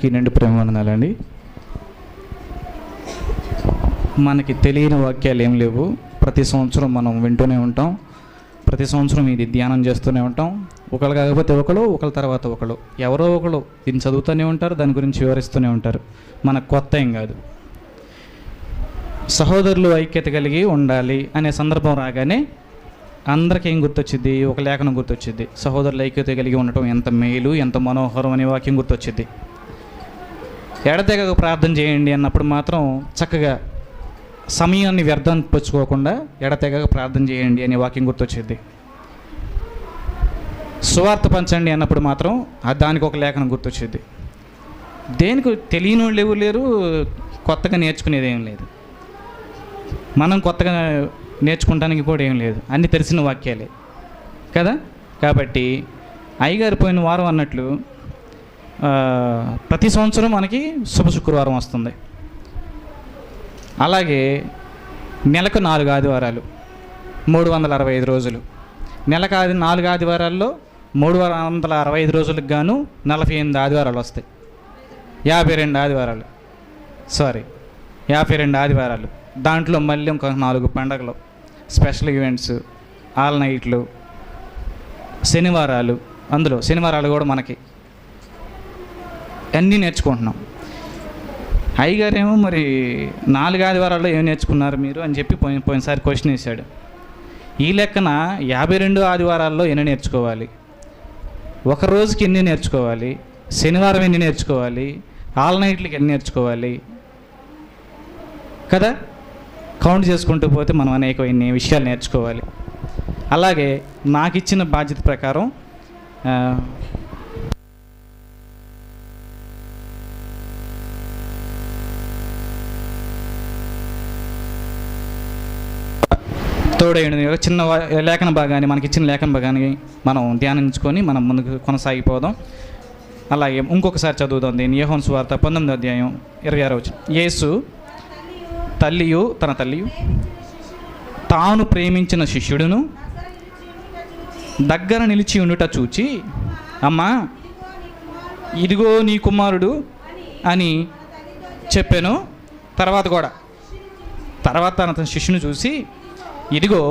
నిండు ప్రేమవందనాలండి. మనకి తెలియని వాక్యాలు ఏం లేవు. ప్రతి సంవత్సరం మనం వింటూనే ఉంటాం. ప్రతి సంవత్సరం ఇది ధ్యానం చేస్తూనే ఉంటాం. ఒకళ్ళు కాకపోతే ఒకళ్ళు తర్వాత ఒకళ్ళు ఎవరో ఒకళ్ళు దీన్ని చదువుతూనే ఉంటారు, దాని గురించి వివరిస్తూనే ఉంటారు. మనకు కొత్త ఏం కాదు. సహోదరులు ఐక్యత కలిగి ఉండాలి అనే సందర్భం రాగానే అందరికీ ఏం గుర్తొచ్చింది? ఒక లేఖనం గుర్తొచ్చింది. సహోదరులు ఐక్యత కలిగి ఉండటం ఎంత మేలు, ఎంత మనోహరం అనే వాక్యం గుర్తొచ్చింది. ఎడతెగక ప్రార్థన చేయండి అన్నప్పుడు మాత్రం చక్కగా సమయాన్ని వ్యర్థం పుచ్చుకోకుండా ఎడతెగక ప్రార్థన చేయండి అనే వాక్యం గుర్తొచ్చింది. సువార్త పంచండి అన్నప్పుడు మాత్రం దానికి ఒక లేఖనం గుర్తొచ్చింది. దేనికి తెలియని వాళ్ళు ఎవరు లేరు, కొత్తగా నేర్చుకునేది ఏం లేదు. మనం కొత్తగా నేర్చుకుంటానికి కూడా ఏం లేదు, అన్నీ తెలిసిన వాక్యాలే కదా. కాబట్టి అయ్యగారు పోయిన వారం అన్నట్లు ప్రతి సంవత్సరం మనకి శుభ శుక్రవారం వస్తుంది. అలాగే నెలకు 4 ఆదివారాలు, 365 రోజులు. నెలకు 4 ఆదివారాల్లో 365 రోజులకు గాను 48 ఆదివారాలు వస్తాయి. 52 ఆదివారాలు 52 ఆదివారాలు. దాంట్లో మళ్ళీ ఇంకొక 4 పండగలు, స్పెషల్ ఈవెంట్స్, ఆల్ నైట్లు, శనివారాలు. అందులో శనివారాలు కూడా మనకి అన్నీ నేర్చుకుంటున్నాం. అయ్యగారేమో మరి 4 ఆదివారాల్లో ఏం నేర్చుకున్నారు మీరు అని చెప్పి పోయినసారి క్వశ్చన్ వేశాడు. ఈ లెక్కన 52 ఆదివారాల్లో ఎన్ని నేర్చుకోవాలి, ఒక రోజుకి ఎన్ని నేర్చుకోవాలి, శనివారం ఎన్ని నేర్చుకోవాలి, ఆల్ నైట్లకి ఎన్ని నేర్చుకోవాలి కదా. కౌంట్ చేసుకుంటూ పోతే మనం అనేకమైన విషయాలు నేర్చుకోవాలి. అలాగే నాకు ఇచ్చిన బాధ్యత ప్రకారం తోడైన చిన్న లేఖన భాగాన్ని, మనకి ఇచ్చిన లేఖన భాగాన్ని మనం ధ్యానించుకొని మనం ముందుకు కొనసాగిపోదాం. అలాగే ఇంకొకసారి చదువుదాం దీన్ని. యోహాను సువార్త 19వ అధ్యాయం 26వ వచనం. యేసు తన తల్లియు తాను ప్రేమించిన శిష్యుడును దగ్గర నిలిచి ఉండుట చూచి, అమ్మా ఇదిగో నీ కుమారుడు అని చెప్పాను. తర్వాత తన శిష్యుని చూసి ఇదిగో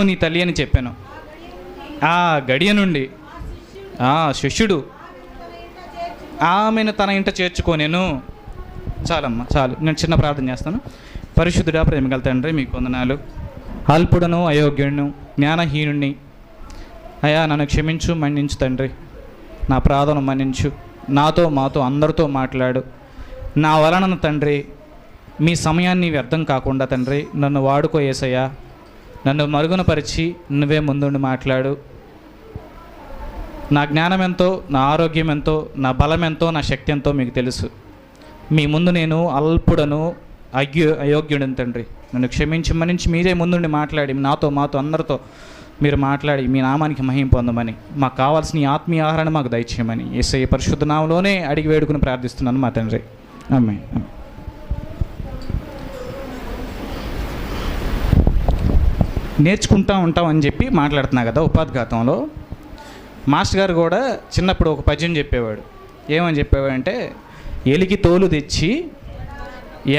నీ తల్లి అని చెప్పాను. ఆ గడియ నుండి ఆ శిష్యుడు ఆమెను తన ఇంట చేర్చుకోనేను. చాలమ్మా చాలు. నేను చిన్న ప్రార్థన చేస్తాను. పరిశుద్ధుడా, ప్రేమగల తండ్రి, మీకు వందనాలు. అల్పుడను, అయోగ్యుడును, జ్ఞానహీనుణ్ణి అయ్యా, నన్ను క్షమించు, మన్నించు తండ్రి. నా ప్రార్థన మన్నించు. నాతో మాతో అందరితో మాట్లాడు. నా వలన తండ్రి మీ సమయాన్ని వ్యర్థం కాకుండా తండ్రి నన్ను వాడుకో యేసయ్యా. నన్ను మరుగునపరిచి నువ్వే ముందుండి మాట్లాడు. నా జ్ఞానం ఎంతో, నా ఆరోగ్యం ఎంతో, నా బలం ఎంతో, నా శక్తి ఎంతో మీకు తెలుసు. మీ ముందు నేను అల్పుడను, అయోగ్యుడను తండ్రి. నన్ను క్షమించి మన్నించి మీరే ముందుండి మాట్లాడి నాతో మాతో అందరితో మీరు మాట్లాడి మీ నామానికి మహిమ పొందమని, మాకు కావాల్సిన ఈ ఆత్మీయ ఆహారాన్ని మాకు దయచేయమని యేసయ్య పరిశుద్ధ నామములోనే అడిగి వేడుకుని ప్రార్థిస్తున్నాను మా తండ్రి. ఆమేన్. నేర్చుకుంటూ ఉంటాం అని చెప్పి మాట్లాడుతున్నా కదా. ఉపాధ్ఘాతంలో మాస్టర్ గారు కూడా చిన్నప్పుడు ఒక పద్యం చెప్పేవాడు. ఏమని చెప్పేవాడంటే, ఎలికి తోలు తెచ్చి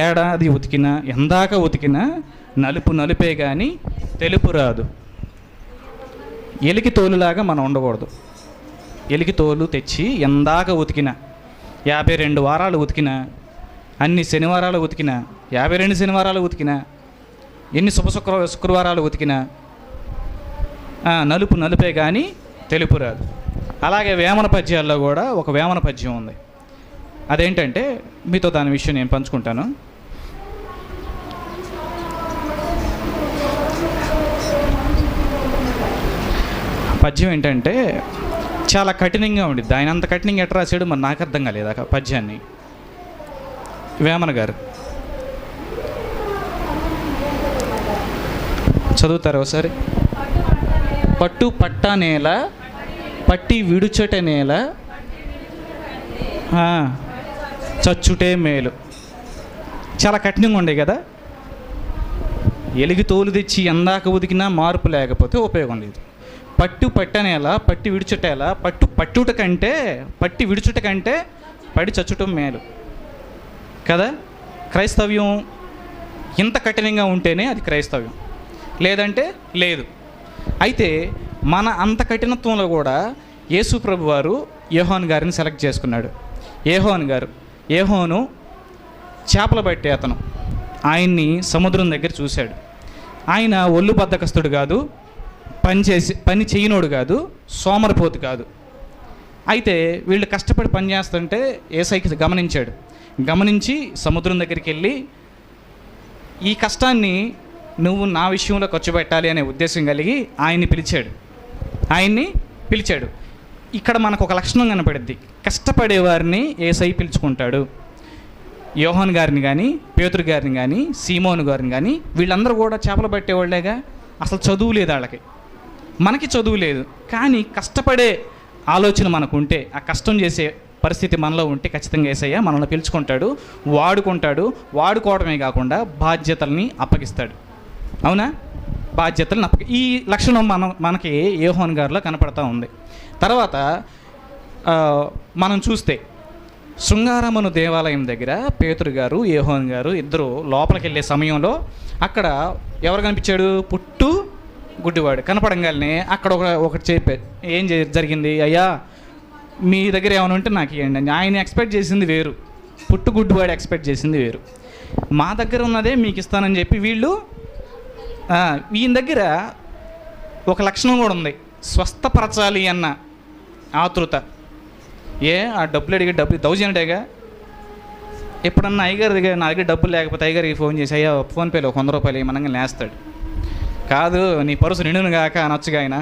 ఏడాది ఉతికినా, ఎందాక ఉతికినా నలుపు నలుపే కానీ తెలుపు రాదు. ఎలికి తోలులాగా మనం ఉండకూడదు. ఎలికి తోలు తెచ్చి ఎందాక ఉతికినా, 52 వారాలు ఉతికినా, అన్ని శనివారాలు ఉతికినా, 52 శనివారాలు ఉతికినా, ఎన్ని శుక్రవారాలు ఉతికినా నలుపు నలుపే కానీ తెలుపు రాదు. అలాగే వేమన పద్యాల్లో కూడా ఒక వేమన పద్యం ఉంది. అదేంటంటే మీతో దాని విషయం నేను పంచుకుంటాను. పద్యం ఏంటంటే చాలా కఠినంగా ఉండిద్ది. ఆయన అంత కఠినంగా ఎట్లా రాశాడు మరి నాకు అర్థం కాలేదు ఆ పద్యాన్ని. వేమన గారు చదువుతారు ఒకసారి. పట్టు పట్ట నేల, పట్టి విడుచట నేల, చచ్చుటే మేలు. చాలా కఠినంగా ఉండే కదా. ఎలిగి తోలు తెచ్చి ఎందాక ఉదికినా మార్పు లేకపోతే ఉపయోగం లేదు. పట్టు పట్టనేలా, పట్టి విడుచుటేలా, పట్టు పట్టుట కంటే పట్టి విడుచుట కంటే పడి చచ్చటం మేలు కదా. క్రైస్తవ్యం ఇంత కఠినంగా ఉంటేనే అది క్రైస్తవ్యం, లేదంటే లేదు. అయితే మన అంత కఠినత్వంలో కూడా యేసు ప్రభు వారు యోహాను గారిని సెలెక్ట్ చేసుకున్నాడు. యోహాను చేపలు పట్టే అతను. ఆయన్ని సముద్రం దగ్గర చూశాడు. ఆయన ఒళ్ళు బద్ధకస్తుడు కాదు, పని చేయనోడు కాదు, సోమరిపోతు కాదు. అయితే వీళ్ళు కష్టపడి పని చేస్తుంటే యేసయ్య గమనించి సముద్రం దగ్గరికి వెళ్ళి ఈ కష్టాన్ని నువ్వు నా విషయంలో ఖర్చు పెట్టాలి అనే ఉద్దేశం కలిగి ఆయన్ని పిలిచాడు. ఇక్కడ మనకు ఒక లక్షణం కనపడుద్ది. కష్టపడేవారిని యేసయ్య పిలుచుకుంటాడు. యోహాను గారిని కానీ, పేతురు గారిని కానీ, సీమోను గారిని కానీ, వీళ్ళందరూ కూడా చేపలు పట్టేవాళ్ళేగా. అసలు చదువు లేదు వాళ్ళకి, మనకి చదువు లేదు. కానీ కష్టపడే ఆలోచన మనకు ఉంటే, ఆ కష్టం చేసే పరిస్థితి మనలో ఉంటే ఖచ్చితంగా యేసయ్య మనల్ని పిలుచుకుంటాడు, వాడుకోవడమే కాకుండా బాధ్యతల్ని అప్పగిస్తాడు. అవునా? బాధ్యతలను ఈ లక్షణం మనకి యోహాను గారిలో కనపడతా ఉంది. తర్వాత మనం చూస్తే శృంగారమును దేవాలయం దగ్గర పేతురు గారు, యోహాను గారు ఇద్దరు లోపలికి వెళ్ళే సమయంలో అక్కడ ఎవరు కనిపించాడు? పుట్టు గుడ్డివాడు కనపడంగానే అక్కడ ఒకటి చెప్పారు. ఏం జరిగింది? అయ్యా మీ దగ్గర ఏమైనా ఉంటే నాకు ఇవ్వండి అని. ఆయన ఎక్స్పెక్ట్ చేసింది వేరు, పుట్టు గుడ్డివాడు ఎక్స్పెక్ట్ చేసింది వేరు. మా దగ్గర ఉన్నదే మీకు ఇస్తానని చెప్పి వీళ్ళు, ఈయన దగ్గర ఒక లక్షణం కూడా ఉంది, స్వస్థపరచాలి అన్న ఆతృత. ఆ డబ్బులు అడిగే డబ్బులు 1000 ఎప్పుడన్నా అయ్యగారి దగ్గర నా దగ్గర డబ్బులు లేకపోతే అయ్యగారికి ఫోన్ చేసి అయ్యా ఫోన్పేలో 100 రూపాయలు ఏమనగా నేస్తాడు. కాదు నీ పరుసు నిండును గాక అనొచ్చుగా ఆయన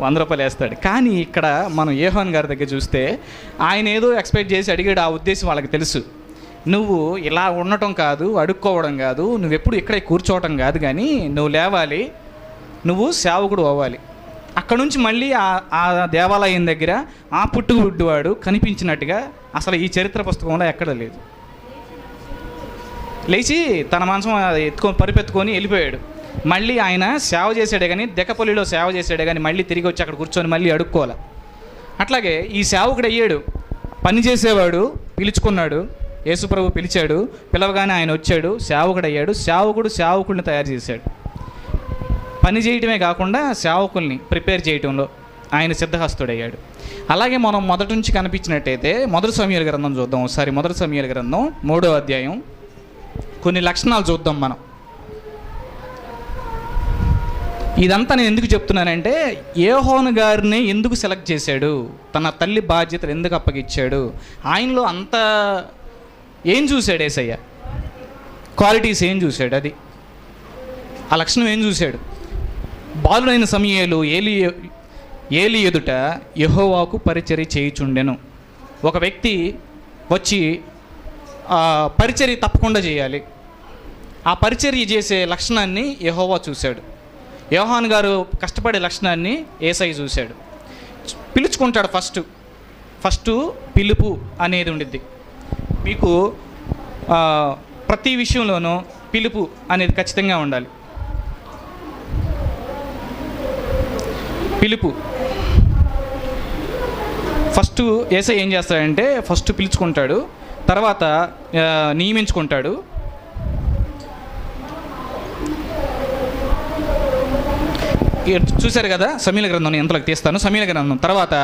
100 రూపాయలు వేస్తాడు. కానీ ఇక్కడ మనం యోహాను గారి దగ్గర చూస్తే ఆయన ఏదో ఎక్స్పెక్ట్ చేసి అడిగాడు. ఆ ఉద్దేశం వాళ్ళకి తెలుసు. నువ్వు ఇలా ఉండటం కాదు, అడుక్కోవడం కాదు, నువ్వెప్పుడు ఇక్కడే కూర్చోవటం కాదు, కానీ నువ్వు లేవాలి, నువ్వు సేవకుడు అవ్వాలి. అక్కడ నుంచి మళ్ళీ ఆ దేవాలయం దగ్గర ఆ పుట్టుగుడ్డివాడు కనిపించినట్టుగా అసలు ఈ చరిత్ర పుస్తకంలో ఎక్కడ లేదు. లేచి తన మనసు పరిపెత్తుకొని వెళ్ళిపోయాడు. మళ్ళీ ఆయన సేవ చేసాడే కానీ, దెక్కపల్లిలో సేవ చేసాడే కానీ మళ్ళీ తిరిగి వచ్చి అక్కడ కూర్చొని మళ్ళీ అడుక్కోవాలి. అట్లాగే ఈ సేవకుడు అయ్యాడు, పని చేసేవాడు పిలుచుకున్నాడు, యేసుప్రభు పిలిచాడు, పిలవగానే ఆయన వచ్చాడు, సేవకుడు అయ్యాడు. సేవకుడిని తయారు చేశాడు. పని చేయటమే కాకుండా సేవకుల్ని ప్రిపేర్ చేయటంలో ఆయన సిద్ధహస్తుడయ్యాడు. అలాగే మనం మొదటి నుంచి కనిపించినట్టయితే మొదటి సమూయేలు గ్రంథం చూద్దాం ఒకసారి. మొదటి సమూయేలు గ్రంథం 3వ అధ్యాయం కొన్ని లక్షణాలు చూద్దాం మనం. ఇదంతా నేను ఎందుకు చెప్తున్నానంటే యోహాను గారిని ఎందుకు సెలెక్ట్ చేశాడు, తన తల్లి బాధ్యతలు ఎందుకు అప్పగిచ్చాడు, ఆయనలో అంత ఏం చూశాడు యేసయ్య, క్వాలిటీస్ ఏం చూశాడు, అది ఆ లక్షణం ఏం చూశాడు. బాలుడైన సమూయేలు ఏలి ఎదుట యెహోవాకు పరిచర్య చేయుచుండెను. ఒక వ్యక్తి వచ్చి పరిచర్య తప్పకుండా చేయాలి. ఆ పరిచర్య చేసే లక్షణాన్ని యెహోవా చూశాడు. యోహాను గారు కష్టపడే లక్షణాన్ని యేసయ్య చూశాడు. పిలుచుకుంటాడు. ఫస్ట్ పిలుపు అనేది ఉండిద్ది మీకు. ప్రతి విషయంలోనూ పిలుపు అనేది ఖచ్చితంగా ఉండాలి. పిలుపు ఫస్ట్ యేసయ్య ఏం చేస్తాడంటే ఫస్ట్ పిలుచుకుంటాడు, తర్వాత నియమించుకుంటాడు. చూశారు కదా సమూయేలు గ్రంథం, ఎంతలోకి తీస్తాను. సమూయేలు గ్రంథం తర్వాత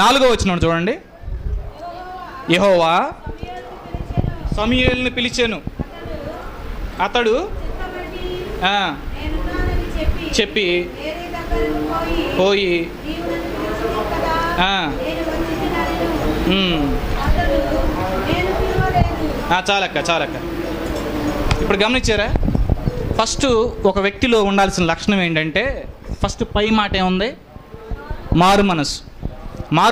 4వ వచనం చూడండి. యెహోవా సమూయేలుని పిలిచెను, అతడు చెప్పి పోయి చాలక్క. ఇప్పుడు గమనించారా? ఫస్ట్ ఒక వ్యక్తిలో ఉండాల్సిన లక్షణం ఏంటంటే ఫస్ట్ పై మాట ఏముంది? మారు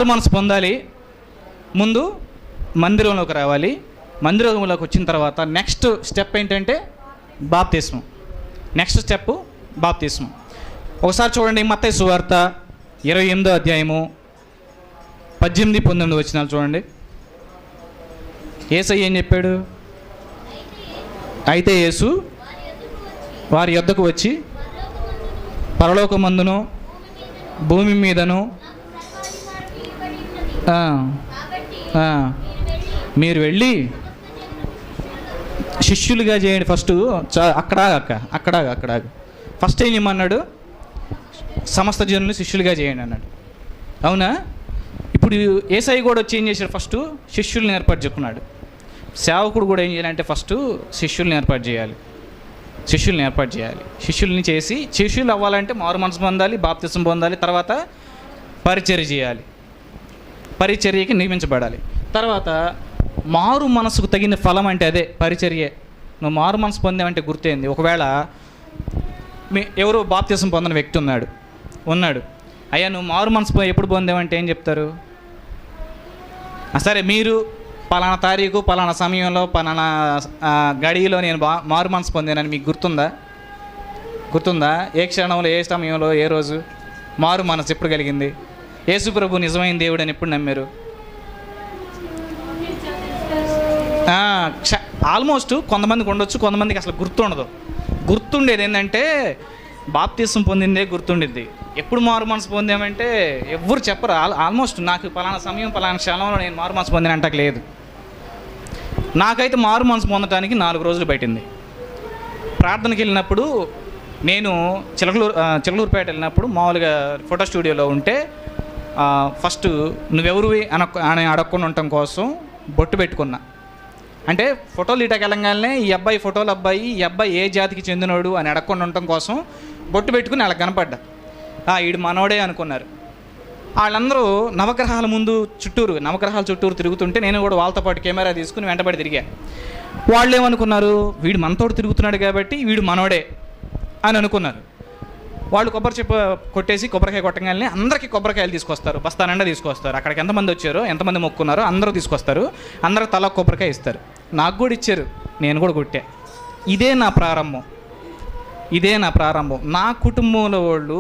మనసు పొందాలి. ముందు మందిరంలోకి రావాలి. మందిరంలోకి వచ్చిన తర్వాత నెక్స్ట్ స్టెప్ ఏంటంటే బాప్తిస్మం. ఒకసారి చూడండి మత్తయి సువార్త 28వ అధ్యాయము 18-19 వచనాలు చూడండి. యేసయ్య ఏం చెప్పాడు? అయితే యేసు వారి యొద్దకు వచ్చి పరలోకమందును భూమి మీదను మీరు వెళ్ళి శిష్యులుగా చేయండి. ఫస్ట్ అక్కడ ఫస్ట్ ఏం చేయమన్నాడు? సమస్త జనులు శిష్యులుగా చేయండి అన్నాడు. అవునా? ఇప్పుడు యేసయ్య కూడా వచ్చి ఏం చేశాడు? ఫస్ట్ శిష్యుల్ని ఏర్పాటు చెప్పుకున్నాడు. సేవకుడు కూడా ఏం చేయాలంటే ఫస్ట్ శిష్యుల్ని ఏర్పాటు చేయాలి. శిష్యుల్ని చేసి, శిష్యులు అవ్వాలంటే మారు మనసు పొందాలి, బాప్తిసం పొందాలి, తర్వాత పరిచర్య చేయాలి, పరిచర్యకి నియమించబడాలి. తర్వాత మారు మనసుకు తగిన ఫలం అంటే అదే పరిచర్యే. నువ్వు మారు మనసు పొందావంటే గుర్తేంది? ఒకవేళ ఎవరో బాప్తిసం పొందిన వ్యక్తి ఉన్నాడు, అయ్యా నువ్వు మారు మనసు ఎప్పుడు పొందావంటే ఏం చెప్తారు? సరే, మీరు పలానా తారీఖు, పలానా సమయంలో, పలానా గడిలో నేను మారు మనసు పొందానని మీకు గుర్తుందా? ఏ క్షణంలో, ఏ సమయంలో, ఏ రోజు మారు మనసు ఎప్పుడు కలిగింది? యేసు ప్రభు నిజమైన దేవుడు అని ఎప్పుడు నమ్మారు? ఆల్మోస్ట్ కొంతమందికి ఉండొచ్చు, కొంతమందికి అసలు గుర్తుండదు. గుర్తుండేది ఏంటంటే బాప్తిసం పొందిందే గుర్తుండిద్ది. ఎప్పుడు మారు మనసు పొందామంటే ఎవ్వరు చెప్పరు. ఆల్మోస్ట్ నాకు పలానా సమయం, పలానా క్షణంలో నేను మారు మనసు పొందిన అంటకు లేదు. నాకైతే మారు మనసు పొందడానికి 4 రోజులు పట్టింది. ప్రార్థనకి వెళ్ళినప్పుడు, నేను చిలకలూరుపేట వెళ్ళినప్పుడు మామూలుగా ఫోటో స్టూడియోలో ఉంటే ఫస్ట్ నువ్వెవరివి అని అడగకుండా ఉండటం కోసం బొట్టు పెట్టుకున్నా. అంటే ఫోటోలు ఇటాకి వెళ్ళగానే ఈ అబ్బాయి ఫోటోలు అబ్బాయి, ఈ అబ్బాయి ఏ జాతికి చెందినోడు అని అడగకుండా ఉండటం కోసం బొట్టు పెట్టుకుని వాళ్ళకి కనపడ్డా. ఈడు మనోడే అనుకున్నారు. వాళ్ళందరూ నవగ్రహాల చుట్టూరు తిరుగుతుంటే నేను కూడా వాళ్ళతో పాటు కెమెరా తీసుకుని వెంటబడి తిరిగా. వాళ్ళు ఏమనుకున్నారు? వీడు మనతోడు తిరుగుతున్నాడు కాబట్టి వీడు మనోడే అని అనుకున్నారు. వాళ్ళు కొట్టేసి కొబ్బరికాయ కొట్టగానే అందరికీ కొబ్బరికాయలు తీసుకొస్తారు, బస్తానండా తీసుకొస్తారు. అక్కడికి ఎంతమంది వచ్చారో, ఎంతమంది మొక్కున్నారో అందరూ తీసుకొస్తారు. అందరూ తల కొబ్బరికాయ ఇస్తారు. నాకు కూడా ఇచ్చారు, నేను కూడా కొట్టా. ఇదే నా ప్రారంభం. నా కుటుంబంలో వాళ్ళు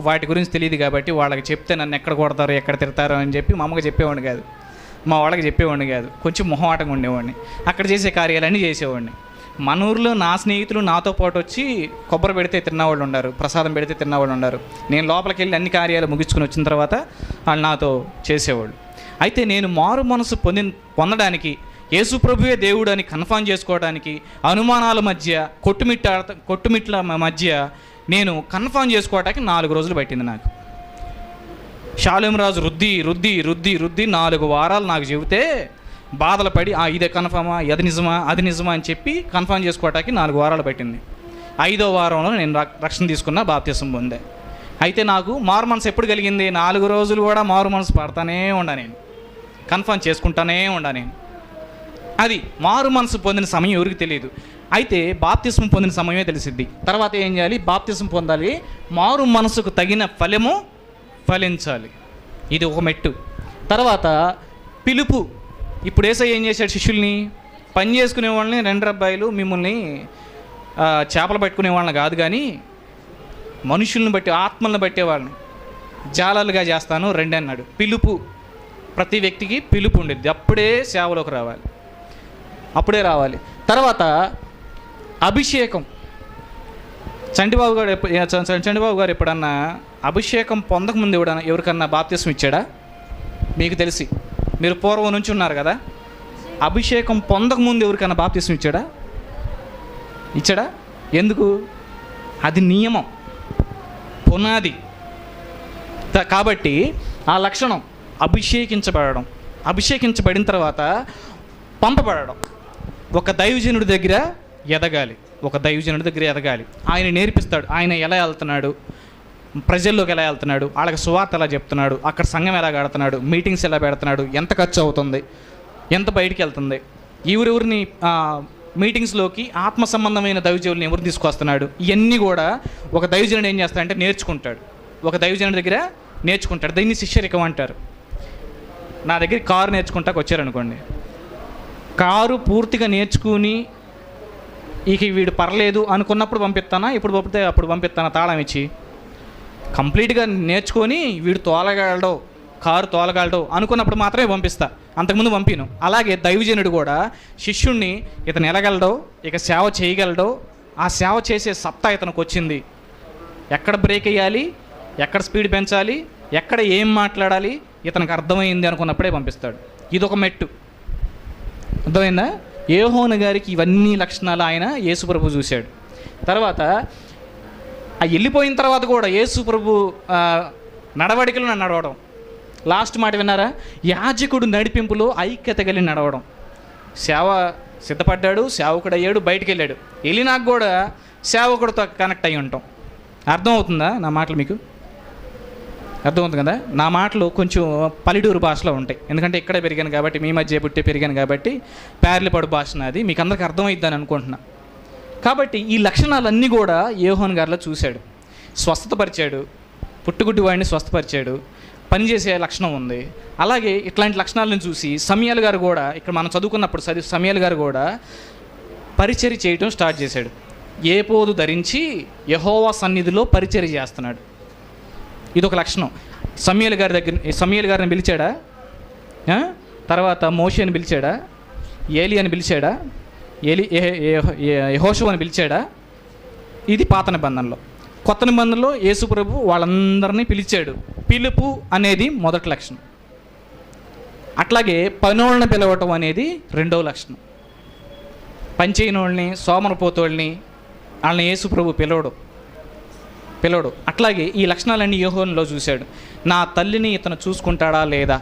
వాటి గురించి తెలియదు కాబట్టి వాళ్ళకి చెప్తే నన్ను ఎక్కడ కొడతారు, ఎక్కడ తిడతారో అని చెప్పి మా అమ్మకి చెప్పేవాడిని కాదు, మా వాళ్ళకి చెప్పేవాడిని కాదు. కొంచెం మొహమాటంగా ఉండేవాడిని. అక్కడ చేసే కార్యాలన్నీ చేసేవాడిని. మన ఊర్లో నా స్నేహితులు నాతో పాటు వచ్చి కొబ్బరి పెడితే తిన్నవాళ్ళు ఉన్నారు, ప్రసాదం పెడితే తిన్నవాళ్ళు ఉన్నారు. నేను లోపలికి వెళ్ళి అన్ని కార్యాలు ముగించుకుని వచ్చిన తర్వాత వాళ్ళు నాతో చేసేవాళ్ళు. అయితే నేను మారు మనసు పొందడానికి, యేసు ప్రభువే దేవుడు అని కన్ఫర్మ్ చేసుకోవడానికి, అనుమానాల మధ్య, కొట్టుమిట్ల మధ్య నేను కన్ఫర్మ్ చేసుకోవడానికి 4 రోజులు పట్టింది నాకు. షాలేం రాజు రుద్ది 4 వారాలు నాకు చెబితే బాధలు పడి ఇదే కన్ఫర్మా, అది నిజమా అని చెప్పి కన్ఫర్మ్ చేసుకోవటానికి 4 వారాలు పట్టింది. 5వ వారంలో నేను రక్షణ తీసుకున్న, బాప్తిసం పొందా. అయితే నాకు మారు మనసు ఎప్పుడు కలిగింది? 4 రోజులు కూడా మారు మనసు పడతానే ఉండా, నేను కన్ఫర్మ్ చేసుకుంటానే ఉండా. నేను అది మారు మనసు పొందిన సమయం ఎవరికి తెలియదు. అయితే బాప్తిసం పొందిన సమయమే తెలిసిద్ది. తర్వాత ఏం చేయాలి? బాప్తిసం పొందాలి, మారు మనసుకు తగిన ఫలము ఫలించాలి. ఇది ఒక మెట్టు. తర్వాత పిలుపు. ఇప్పుడు యేసయ్య ఏం చేశాడు? శిష్యుల్ని పని చేసుకునే వాళ్ళని, 2 అబ్బాయిలు మిమ్మల్ని చేపలు పట్టుకునే వాళ్ళని కాదు కానీ మనుషుల్ని బట్టి, ఆత్మలను బట్టే వాళ్ళని జాలాలుగా చేస్తాను రండి అన్నాడు. పిలుపు. ప్రతి వ్యక్తికి పిలుపు ఉండిద్ది. అప్పుడే సేవలోకి రావాలి. తర్వాత అభిషేకం. చంటిబాబు గారు ఎప్పుడన్నా అభిషేకం పొందకముందు ఎవరికన్నా బాప్తిసం ఇచ్చాడా? మీకు తెలిసి మీరు పూర్వం నుంచి ఉన్నారు కదా. అభిషేకం పొందకముందు ఎవరికన్నా బాప్తిసం ఇచ్చాడా? ఎందుకు? అది నియమం, పునాది. కాబట్టి ఆ లక్షణం అభిషేకించబడిన తర్వాత పంపబడడం. ఒక దైవజనుడి దగ్గర ఎదగాలి. ఆయన నేర్పిస్తాడు. ఆయన ఎలా వెళ్తున్నాడు, ప్రజల్లోకి ఎలా వెళ్తున్నాడు, వాళ్ళకి సువార్త ఎలా చెప్తున్నాడు, అక్కడ సంఘం ఎలా కడుతున్నాడు, మీటింగ్స్ ఎలా పెడుతున్నాడు, ఎంత ఖర్చు అవుతుంది, ఎంత బయటికి వెళ్తుంది, ఎవరెవరిని మీటింగ్స్లోకి ఆత్మ సంబంధమైన దైవజనుల్ని ఎవరు తీసుకొస్తున్నాడు, ఇవన్నీ కూడా ఒక దైవజనుడు ఏం చేస్తాడంటే నేర్చుకుంటాడు. ఒక దైవజనుడి దగ్గర నేర్చుకుంటాడు. దీన్ని శిష్యరికం అంటారు. నా దగ్గర కారు నేర్చుకుంటాకు వచ్చారనుకోండి, కారు పూర్తిగా నేర్చుకుని ఇక వీడు పర్లేదు అనుకున్నప్పుడు పంపిస్తానా, ఇప్పుడు పంపితే అప్పుడు పంపిస్తానా తాళం ఇచ్చి? కంప్లీట్గా నేర్చుకొని వీడు కారు తోలగలడో అనుకున్నప్పుడు మాత్రమే పంపిస్తా, అంతకుముందు పంపిను. అలాగే దైవజనుడు కూడా శిష్యుణ్ణి ఇతను ఎలగలడో, ఇక సేవ చేయగలడో, ఆ సేవ చేసే సత్తా ఇతనికి వచ్చింది, ఎక్కడ బ్రేక్ వేయాలి, ఎక్కడ స్పీడ్ పెంచాలి, ఎక్కడ ఏం మాట్లాడాలి, ఇతనికి అర్థమైంది అనుకున్నప్పుడే పంపిస్తాడు. ఇదొక మెట్టు. అర్థమైందా? యోహాను గారికి ఇవన్నీ లక్షణాలు ఆయన యేసుప్రభు చూశాడు. తర్వాత వెళ్ళిపోయిన తర్వాత కూడా యేసుప్రభు నడవడికలు నడవడం. లాస్ట్ మాట విన్నారా? యాజకుడు నడిపింపులో ఐక్యత కలిగి నడవడం. సేవ సిద్ధపడ్డాడు, సేవకుడు అయ్యాడు, బయటికి వెళ్ళాడు. వెళ్ళినాక కూడా సేవకుడితో కనెక్ట్ అయ్యి ఉంటాం. అర్థమవుతుందా నా మాటలు? మీకు అర్థమవుతుంది కదా? నా మాటలు కొంచెం పల్లెటూరు భాషలో ఉంటాయి, ఎందుకంటే ఇక్కడే పెరిగాను కాబట్టి, మీ మధ్య పుట్టి పెరిగాను కాబట్టి పేర్లపడు భాష నాది, మీకు అందరికి అర్థమైద్దని అనుకుంటున్నా. కాబట్టి ఈ లక్షణాలన్నీ కూడా యోహాను గారిలో చూశాడు. స్వస్థతపరిచాడు, పుట్టుగుడ్డి వాడిని స్వస్థపరిచాడు, పనిచేసే లక్షణం ఉంది. అలాగే ఇట్లాంటి లక్షణాలను చూసి సమూయేలు గారు కూడా, ఇక్కడ మనం చదువుకున్నప్పుడు సమూయేలు గారు కూడా పరిచర్య చేయటం స్టార్ట్ చేశాడు. ఏపోదు ధరించి యెహోవా సన్నిధిలో పరిచర్య చేస్తున్నాడు. ఇదొక లక్షణం. సమూయేలు గారిని పిలిచాడా? తర్వాత మోషేని పిలిచాడా? ఏలి అని పిలిచాడా? యెహోషువని పిలిచాడా? ఇది పాత నిబంధనలో. కొత్త నిబంధనలో యేసుప్రభు వాళ్ళందరినీ పిలిచాడు. పిలుపు అనేది మొదటి లక్షణం. అట్లాగే పనోళ్ళని పిలవటం అనేది రెండవ లక్షణం. పనిచేయనోళ్ళని, సోమరపోతోళ్ళని వాళ్ళని యేసుప్రభు పిలవడు. అట్లాగే ఈ లక్షణాలన్నీ యోహానులో చూశాడు. నా తల్లిని ఇతను చూసుకుంటాడా లేదా?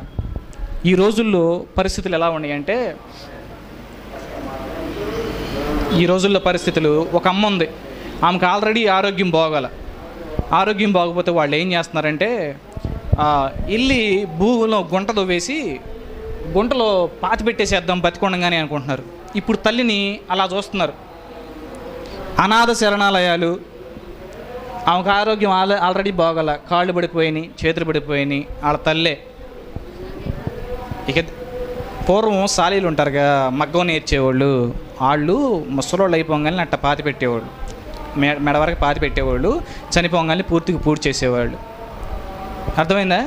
ఈ రోజుల్లో పరిస్థితులు ఎలా ఉన్నాయంటే, ఈ రోజుల్లో పరిస్థితులు, ఒక అమ్మ ఉంది, ఆమెకు ఆల్రెడీ ఆరోగ్యం బాగోకపోతే వాళ్ళు ఏం చేస్తున్నారంటే వెళ్ళి భూమిలో గుంట దవ్వేసి గుంటలో పాతి పెట్టేసేద్దాం బతికొండగానే అనుకుంటున్నారు. ఇప్పుడు తల్లిని అలా చూస్తున్నారు. అనాథ శరణాలయాలు, ఆమెకు ఆరోగ్యం ఆల్రెడీ బాగోల, కాళ్ళు పడిపోయినాయి, చేతులు పడిపోయినాయి, వాళ్ళ తల్లే. ఇక పూర్వం సాలీలు ఉంటారుగా, మగ్గం నేర్చేవాళ్ళు, వాళ్ళు ముసలోళ్ళు అయిపోగానే అట్ట పాతి పెట్టేవాళ్ళు, మెడ వరకు పాతి పెట్టేవాళ్ళు, చనిపోగానే పూర్తి చేసేవాళ్ళు. అర్థమైందా?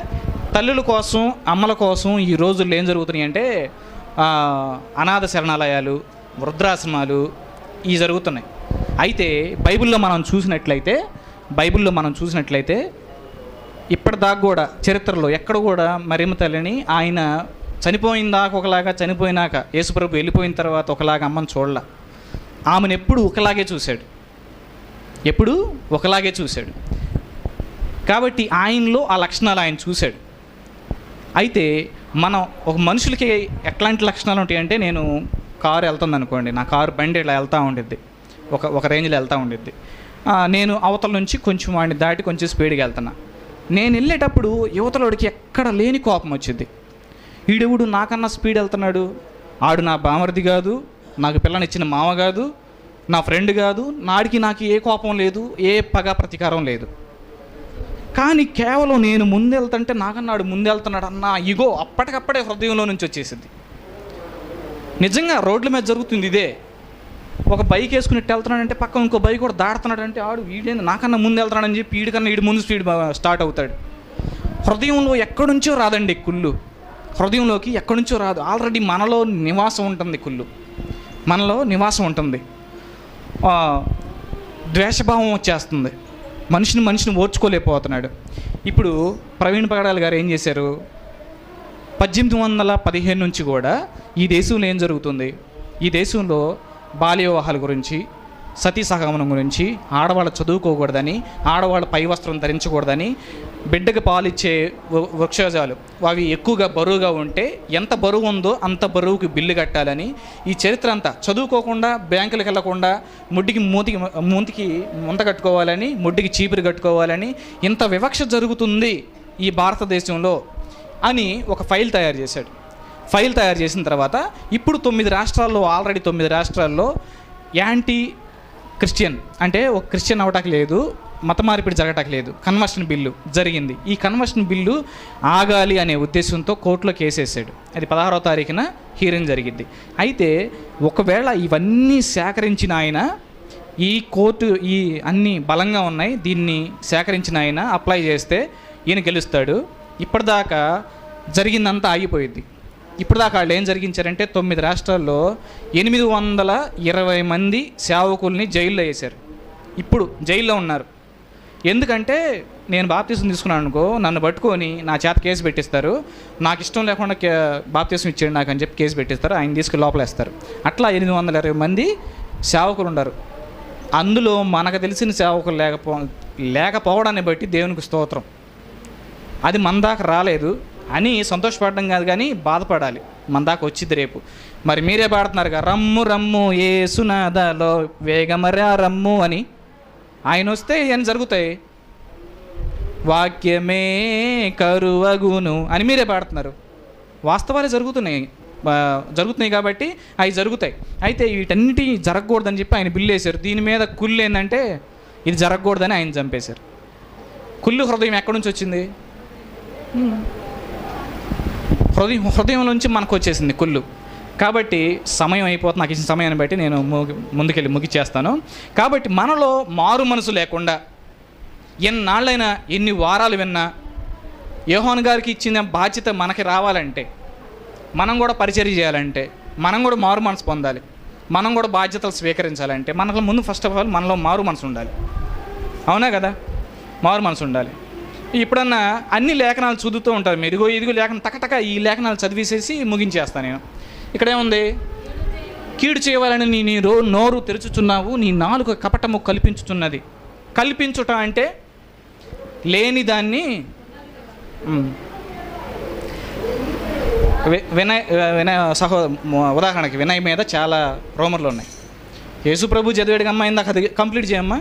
తల్లుల కోసం, అమ్మల కోసం ఈ రోజుల్లో ఏం జరుగుతున్నాయి అంటే అనాథ శరణాలయాలు, వృద్ధాశ్రమాలు ఇవి జరుగుతున్నాయి. అయితే బైబిల్లో మనం చూసినట్లయితే ఇప్పటిదాకా కూడా చరిత్రలో ఎక్కడ కూడా మరియమ్మ తల్లిని ఆయన చనిపోయిన దాకా ఒకలాగా, చనిపోయినాక యేసుప్రభు వెళ్ళిపోయిన తర్వాత ఒకలాగా అమ్మని చూడలా. ఆమెను ఎప్పుడు ఒకలాగే చూశాడు. కాబట్టి ఆయనలో ఆ లక్షణాలు ఆయన చూశాడు. అయితే మనం ఒక మనుషులకి ఎట్లాంటి లక్షణాలు ఉంటాయంటే, నేను కారు వెళ్తుంది అనుకోండి, నా కారు బండి ఇలా వెళ్తూ ఉండిద్ది, ఒక రేంజ్లో వెళ్తూ ఉండిద్ది. నేను అవతల నుంచి కొంచెం వాడిని దాటి కొంచెం స్పీడ్గా వెళ్తున్నా. నేను వెళ్ళేటప్పుడు యువతలోడికి ఎక్కడ లేని కోపం వచ్చింది. ఈడెవుడు నాకన్నా స్పీడ్ వెళ్తున్నాడు, ఆడు నా బామర్ది కాదు, నాకు పిల్లనిచ్చిన మామ కాదు, నా ఫ్రెండ్ కాదు, నాకు ఏ కోపం లేదు, ఏ పగ ప్రతీకారం లేదు. కానీ కేవలం నేను ముందెళ్తుంటే నాకన్నాడు ముందెళ్తున్నాడు అన్న ఇగో అప్పటికప్పుడే హృదయంలో నుంచి వచ్చేసింది. నిజంగా రోడ్ల మీద జరుగుతుంది ఇదే. ఒక బైక్ వేసుకుని వెళ్తున్నాడంటే పక్కన ఇంకో బైక్ కూడా దాడుతున్నాడంటే ఆడు వీడేంది నాకన్నా ముందు వెళ్తున్నాడని చెప్పి వీడి ముందు స్పీడ్ స్టార్ట్ అవుతాడు. హృదయంలో ఎక్కడి నుంచో రాదండి కుళ్ళు, హృదయంలోకి ఎక్కడి నుంచో రాదు. ఆల్రెడీ మనలో నివాసం ఉంటుంది కుళ్ళు, మనలో నివాసం ఉంటుంది. ద్వేషభావం వచ్చేస్తుంది, మనిషిని ఓర్చుకోలేకపోతున్నాడు. ఇప్పుడు ప్రవీణ్ పగడాల్ గారు ఏం చేశారు, 1815 నుంచి కూడా ఈ దేశంలో ఏం జరుగుతుంది, ఈ దేశంలో బాల్య వివాహాల గురించి, సతీ సహగమనం గురించి, ఆడవాళ్ళు చదువుకోకూడదని, ఆడవాళ్ళు పై వస్త్రం ధరించకూడదని, బిడ్డకు పాలిచ్చే వృక్షజాలు అవి ఎక్కువగా బరువుగా ఉంటే ఎంత బరువు ఉందో అంత బరువుకి బిల్లు కట్టాలని, ఈ చరిత్ర అంతా చదువుకోకుండా బ్యాంకులకు వెళ్లకుండా మూతికి ముంత కట్టుకోవాలని, ముడ్డికి చీపురు కట్టుకోవాలని, ఇంత వివక్ష జరుగుతుంది ఈ భారతదేశంలో అని ఒక ఫైల్ తయారు చేశాడు. ఫైల్ తయారు చేసిన తర్వాత ఇప్పుడు 9 రాష్ట్రాల్లో యాంటీ క్రిస్టియన్ అంటే ఒక క్రిస్టియన్ అవటానికి లేదు, మత మార్పిడి జరగటానికి లేదు, కన్వర్షన్ బిల్లు జరిగింది. ఈ కన్వర్షన్ బిల్లు ఆగాలి అనే ఉద్దేశంతో కోర్టులో కేసేసాడు. అది 16వ తారీఖున హీరింగ్ జరిగింది. అయితే ఒకవేళ ఇవన్నీ సేకరించిన ఆయన, ఈ కోర్టు ఈ అన్నీ బలంగా ఉన్నాయి, దీన్ని సేకరించిన ఆయన అప్లై చేస్తే ఈయన గెలుస్తాడు. ఇప్పటిదాకా జరిగిందంతా ఆగిపోయింది. ఇప్పటిదాకా వాళ్ళు ఏం జరిగించారంటే 9 రాష్ట్రాల్లో 820 మంది సేవకుల్ని జైల్లో వేశారు. ఇప్పుడు జైల్లో ఉన్నారు. ఎందుకంటే నేను బాప్తీసం తీసుకున్నాను అనుకో, నన్ను పట్టుకొని నా చేత కేసు పెట్టిస్తారు. నాకు ఇష్టం లేకుండా బాప్తీసం ఇచ్చాడు నాకు అని చెప్పి కేసు పెట్టిస్తారు. ఆయన తీసుకుని లోపలేస్తారు. అట్లా 820 మంది సేవకులు ఉన్నారు. అందులో మనకు తెలిసిన సేవకులు లేకపోవడాన్ని బట్టి దేవునికి స్తోత్రం. అది మన దాకా రాలేదు అని సంతోషపడడం కాదు, కానీ బాధపడాలి. మన దాకా వచ్చింది రేపు. మరి మీరే పాడుతున్నారుగా, రమ్ము రమ్ము యేసునాథలో వేగమరా రమ్ము అని. ఆయన వస్తే ఏం జరుగుతాయి? వాక్యమే కరువగును అని మీరే పాడుతున్నారు. వాస్తవాలే జరుగుతున్నాయి కాబట్టి అవి జరుగుతాయి. అయితే వీటన్నిటి జరగకూడదని చెప్పి ఆయన బిల్లు వేశారు. దీని మీద కుళ్ళు ఏంటంటే ఇది జరగకూడదని ఆయన చంపేశారు. కుళ్ళు హృదయం ఎక్కడి నుంచి వచ్చింది? హృదయం నుంచి మనకు వచ్చేసింది కుళ్ళు. కాబట్టి సమయం అయిపోతుంది. నాకు ఇచ్చిన సమయాన్ని బట్టి నేను ముందుకెళ్ళి ముగిచ్చేస్తాను. కాబట్టి మనలో మారు మనసు లేకుండా ఎన్నాళ్ళైనా ఎన్ని వారాలు విన్నా యోహాను గారికి ఇచ్చిన బాధ్యత మనకి రావాలంటే, మనం కూడా పరిచర్య చేయాలంటే, మనం కూడా మారు మనసు పొందాలి, మనం కూడా బాధ్యతలు స్వీకరించాలంటే మనకు ముందు ఫస్ట్ ఆఫ్ ఆల్ మనలో మారు మనసు ఉండాలి. అవునా కదా? మారు మనసు ఉండాలి. ఇప్పుడన్నా అన్ని లేఖనాలు చదువుతూ ఉంటారు మీరు. ఇదిగో లేఖనం టకటక ఈ లేఖనాలు చదివేసేసి ముగించేస్తాను నేను. ఇక్కడేముంది? కీడు చేయవాలని నీ నోరు తెరుచుచున్నావు, నీ నాలుక కపటము కల్పించుతున్నది. కల్పించుట అంటే లేని దాన్ని వినయ్ ఉదాహరణకి వినయ్ మీద చాలా రోమర్లు ఉన్నాయి. యేసు ప్రభు చదివేడికి అమ్మ ఇందాక అది కంప్లీట్ చేయమ్మా.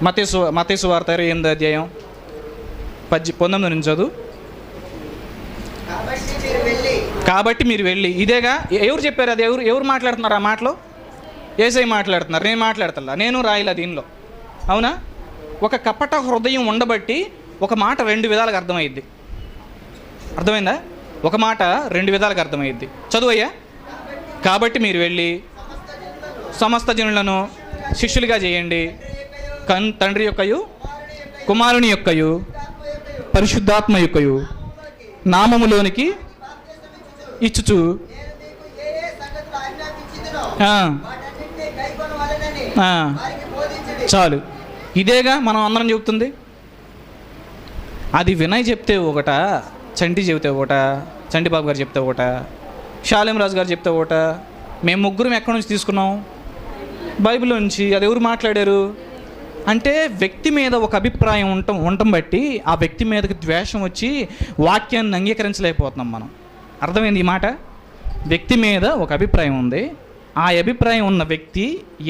మత్తయి సువార్త 28వ అధ్యాయం 19 నుంచి చదువు. కాబట్టి మీరు వెళ్ళి, ఇదేగా ఎవరు చెప్పారు? అది ఎవరు మాట్లాడుతున్నారు ఆ మాటలో? యేసయ్య మాట్లాడుతున్నారు. నేను మాట్లాడతా, నేను రాయిలా దీనిలో. అవునా? ఒక కపట హృదయం ఉండబట్టి ఒక మాట 2 విధాలుగా అర్థమైద్ది. అర్థమైందా? ఒక మాట 2 విధాలుగా అర్థమైద్ది. చదువయ్యా. కాబట్టి మీరు వెళ్ళి సమస్త జనులను శిష్యులుగా చేయండి, తండ్రి యొక్కయు కుమారుని యొక్కయు పరిశుద్ధాత్మ యొక్కయు నామములోనికి ఇచ్చుచు చాలు. ఇదేగా మనం అందరం చెబుతుంది. అది వినయ్ చెప్తే ఒకట, చంటి చెబితే ఒకట, చంటిబాబు గారు చెప్తే ఒకట, షాలేం రాజు గారు చెప్తే ఒకట. మేము ముగ్గురం ఎక్కడి నుంచి తీసుకున్నాం? బైబిల్ నుంచి. అది ఎవరు మాట్లాడారు అంటే వ్యక్తి మీద ఒక అభిప్రాయం ఉండటం బట్టి ఆ వ్యక్తి మీదకి ద్వేషం వచ్చి వాక్యాన్ని అంగీకరించలేకపోతున్నాం మనం. అర్థమైంది ఈ మాట? వ్యక్తి మీద ఒక అభిప్రాయం ఉంది, ఆ అభిప్రాయం ఉన్న వ్యక్తి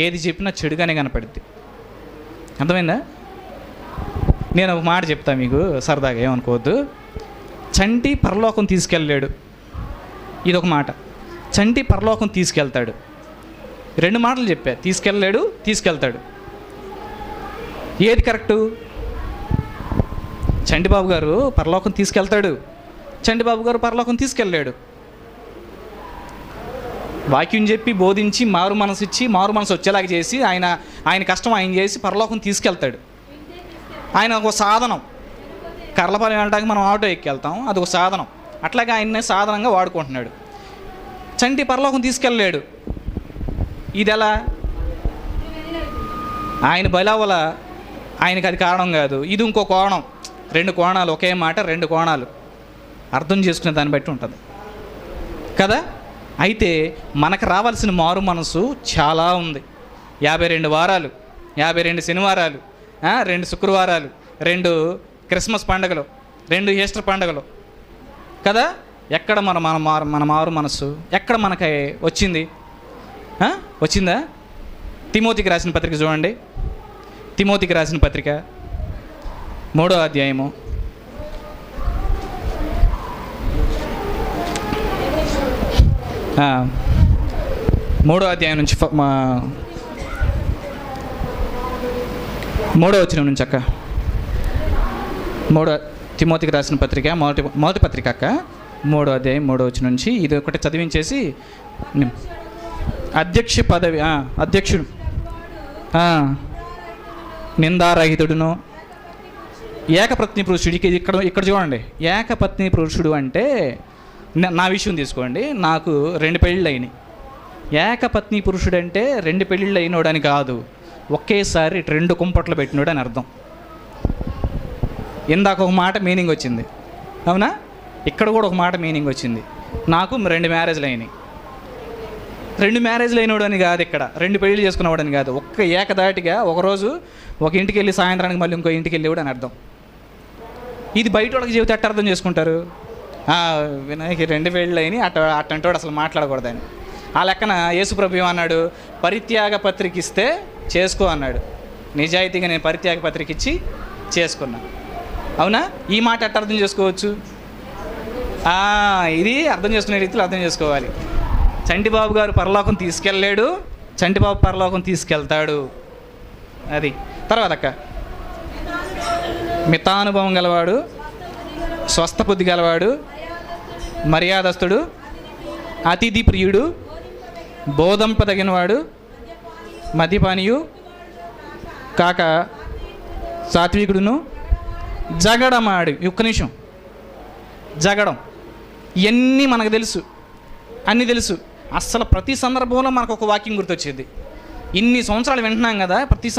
ఏది చెప్పినా చెడుగానే కనపడుద్ది. అర్థమైందా? నేను ఒక మాట చెప్తా మీకు సరదాగా, ఏమనుకోవద్దు. చంటి పరలోకం తీసుకెళ్ళాడు, ఇదొక మాట. చంటి పరలోకం తీసుకెళ్తాడు. 2 మాటలు చెప్పా, తీసుకెళ్ళాడు, తీసుకెళ్తాడు. ఏది కరెక్టు? చంటిబాబు గారు పరలోకం తీసుకెళ్తాడు, చంటిబాబు గారు పరలోకం తీసుకెళ్ళాడు. వాక్యం చెప్పి బోధించి మారు మనసు ఇచ్చి మారు మనసు వచ్చేలాగా చేసి ఆయన కష్టం ఆయన చేసి పరలోకం తీసుకెళ్తాడు. ఆయన ఒక సాధనం. కర్లపాలెం వెళ్ళడానికి మనం ఆటో ఎక్కెళ్తాం, అది ఒక సాధనం. అట్లాగే ఆయన్నే సాధనంగా వాడుకుంటున్నాడు. చంటి పరలోకం తీసుకెళ్ళాడు. ఇది ఎలా? ఆయన బలవల ఆయనకి అది కారణం కాదు, ఇది ఇంకో కోణం. 2 కోణాలు, ఒకే మాట 2 కోణాలు. అర్థం చేసుకునే దాన్ని బట్టి ఉంటుంది కదా. అయితే మనకు రావాల్సిన మారు మనసు చాలా ఉంది. 52 వారాలు, 52 శనివారాలు, 2 శుక్రవారాలు, 2 క్రిస్మస్ పండుగలు, 2 ఈస్టర్ పండుగలు కదా. ఎక్కడ మన మారు మనసు ఎక్కడ మనకి వచ్చింది? వచ్చిందా? తిమోతికి రాసిన పత్రిక చూడండి. తిమోతికి రాసిన పత్రిక 3వ అధ్యాయము 3వ అధ్యాయం నుంచి 3వ వచనం నుంచి అక్క. తిమోతికి రాసిన పత్రిక మొదటి పత్రిక అక్క, 3వ అధ్యాయం 3వ వచనం నుంచి. ఇది ఒకటి చదివించేసి అధ్యక్ష పదవి అధ్యక్షుడు నిందారహితుడును ఏకపత్ని పురుషుడికి. ఇక్కడ చూడండి, ఏకపత్ని పురుషుడు అంటే నా విషయం తీసుకోండి. నాకు 2 పెళ్ళిళ్ళు అయినాయి. ఏకపత్ని పురుషుడు అంటే 2 పెళ్ళిళ్ళు అయినోడు అని కాదు, ఒకేసారి 2 కుంపట్లు పెట్టినోడు అని అర్థం. ఇందాక ఒక మాట మీనింగ్ వచ్చింది, అవునా? ఇక్కడ కూడా ఒక మాట మీనింగ్ వచ్చింది. నాకు 2 మ్యారేజ్లు అయినాయి. 2 మ్యారేజ్లు అయినోడు అని కాదు, ఇక్కడ 2 పెళ్ళిళ్ళు చేసుకున్నవాడు అని కాదు. ఒక్క ఏకదాటిగా ఒకరోజు ఒక ఇంటికి వెళ్ళి సాయంత్రానికి మళ్ళీ ఇంకో ఇంటికి వెళ్ళేవాడు అని అర్థం. ఇది బయట వాళ్ళకి చెబితే అట్ట అర్థం చేసుకుంటారు. వినాయకి 2 పెళ్ళిళ్ళు అయినాయి అట్టంటోడు అసలు మాట్లాడకూడదని. ఆ లెక్కన యేసుప్రభు అన్నాడు, పరిత్యాగ పత్రిక ఇస్తే చేసుకో అన్నాడు. నిజాయితీగా నేను పరిత్యాగ పత్రిక ఇచ్చి చేసుకున్నా, అవునా? ఈ మాట ఎట్ట అర్థం చేసుకోవచ్చు? ఇది అర్థం చేసుకునే రీతిలో అర్థం చేసుకోవాలి. చంటిబాబు గారు పరలోకం తీసుకెళ్ళలేడు, చంటిబాబు పరలోకం తీసుకెళ్తాడు. అది తర్వాత అక్క, మితానుభవం గలవాడు, స్వస్థ బుద్ధి గలవాడు, మర్యాదస్తుడు, అతిథి ప్రియుడు, బోధింపదగినవాడు, మద్యపానీయు కాక సాత్వికుడును, జగడమాడు. ఒక్క నిమిషం, జగడం ఇవన్నీ మనకు తెలుసు, అన్నీ తెలుసు. అస్సలు ప్రతి సందర్భంలో మనకు ఒక వాక్యం గుర్తొచ్చేది. ఇన్ని సంవత్సరాలు వింటున్నాం కదా, ప్రతి